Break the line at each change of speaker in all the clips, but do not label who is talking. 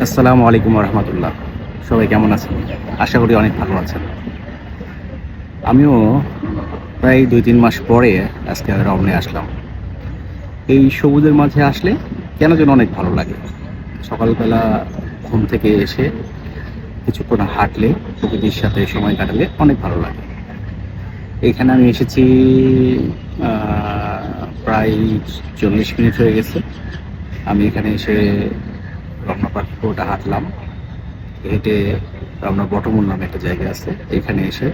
আসসালামু আলাইকুম রহমতুল্লাহ। সবাই কেমন আছেন? আশা করি অনেক ভালো আছেন। আমিও প্রায় ২-৩ মাস পরে আজকে রমনায় আসলাম। এই সবুজের মাঝে আসলে কেন যেন অনেক ভালো লাগে। সকালবেলা ঘুম থেকে এসে কিছুক্ষণ হাঁটলে, প্রকৃতির সাথে সময় কাটালে অনেক ভালো লাগে। এখানে আমি এসেছি আ প্রায় ৪০ মিনিট হয়ে গেছে। আমি এখানে এসে রমনা পার্ক পুরোটা হাঁটলাম। হেঁটে আমরা বটমূল নামে একটা জায়গা আছে, এখানে এসে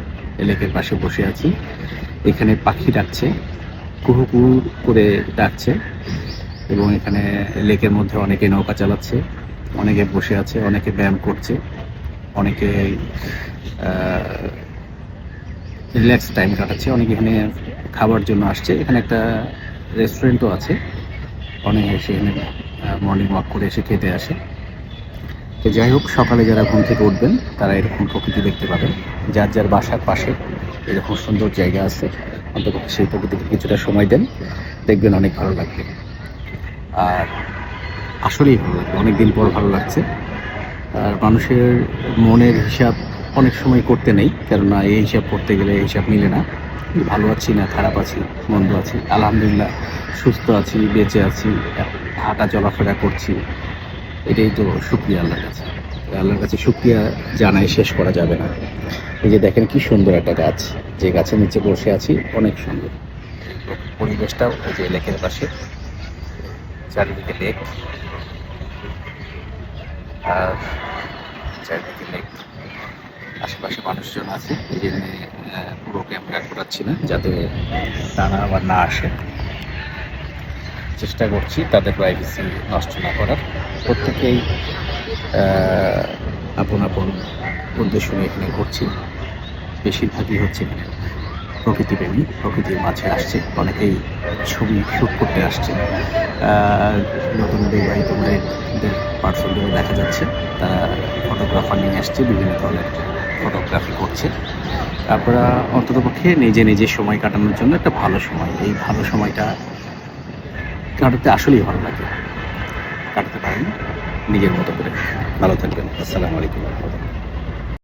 লেকের পাশে বসে আছি। এখানে পাখি ডাকছে, কুহু কুহু করে ডাকছে এবং এখানে লেকের মধ্যে অনেকে নৌকা চালাচ্ছে, অনেকে বসে আছে, অনেকে ব্যায়াম করছে, অনেকে রিল্যাক্স টাইম কাটাচ্ছে, অনেকে এখানে খাবার জন্য আসছে। এখানে একটা রেস্টুরেন্টও আছে, অনেকে এসে এখানে মর্নিং ওয়াক করে এসে খেতে আসে। তো যাই হোক, সকালে যারা ঘুম থেকে উঠবেন তারা এরকম প্রকৃতি দেখতে পাবেন। যার যার বাসার পাশে এরকম সুন্দর জায়গা আছে, অন্তত সেই প্রকৃতিকে কিছুটা সময় দেন, দেখবেন অনেক ভালো লাগবে। আর আসলেই ভালো লাগবে, অনেকদিন পর ভালো লাগছে। আর মানুষের মনের হিসাব অনেক সময় করতে নেই, কেননা এই হিসাব করতে গেলে এই হিসাব মিলে না। ভালো আছি না খারাপ আছি, মন্দ আছি, আলহামদুলিল্লাহ সুস্থ আছি, বেঁচে আছি, হাঁটা চলাফেরা করছি, এটাই তো শুকরিয়া আল্লাহর কাছে। আল্লাহর কাছে শুকরিয়া জানাই শেষ করা যাবে না। এই যে দেখেন কি সুন্দর একটা গাছ, যে গাছের নিচে বসে আছি, অনেক সুন্দর পরিবেশটাও। এই যে লেকের পাশে চারিদিকে লেক, আর চারিদিকে লেক, আশেপাশে মানুষজন আছে। এই জন্য পুরো ক্যামেরা ঘোরাচ্ছি না, যাতে তারা আবার না আসে। চেষ্টা করছি তাদের প্রাইভেসি নষ্ট না করার। প্রত্যেকেই আপন আপন উদ্দেশ্য নিয়ে এখানে ঘুরছি। বেশিরভাগই হচ্ছে এখানে প্রকৃতিপ্রেমী, প্রকৃতির মাঝে আসছে, অনেকেই ছবি শ্যুট করতে আসছে। নতুন বিবাহিত মেয়েদের পার্সনদের দেখা যাচ্ছে, তারা ফটোগ্রাফার নিয়ে আসছে, বিভিন্ন ধরনের ফটোগ্রাফি করছে। আপনারা অন্ততপক্ষে নিজে নিজে সময় কাটানোর জন্য একটা ভালো সময়, এই ভালো সময়টা কাটাতে আসলেই ভালো লাগে। কাটাতে পারেন নিজের মতো করে। ভালো থাকবেন। আসসালামু আলাইকুম।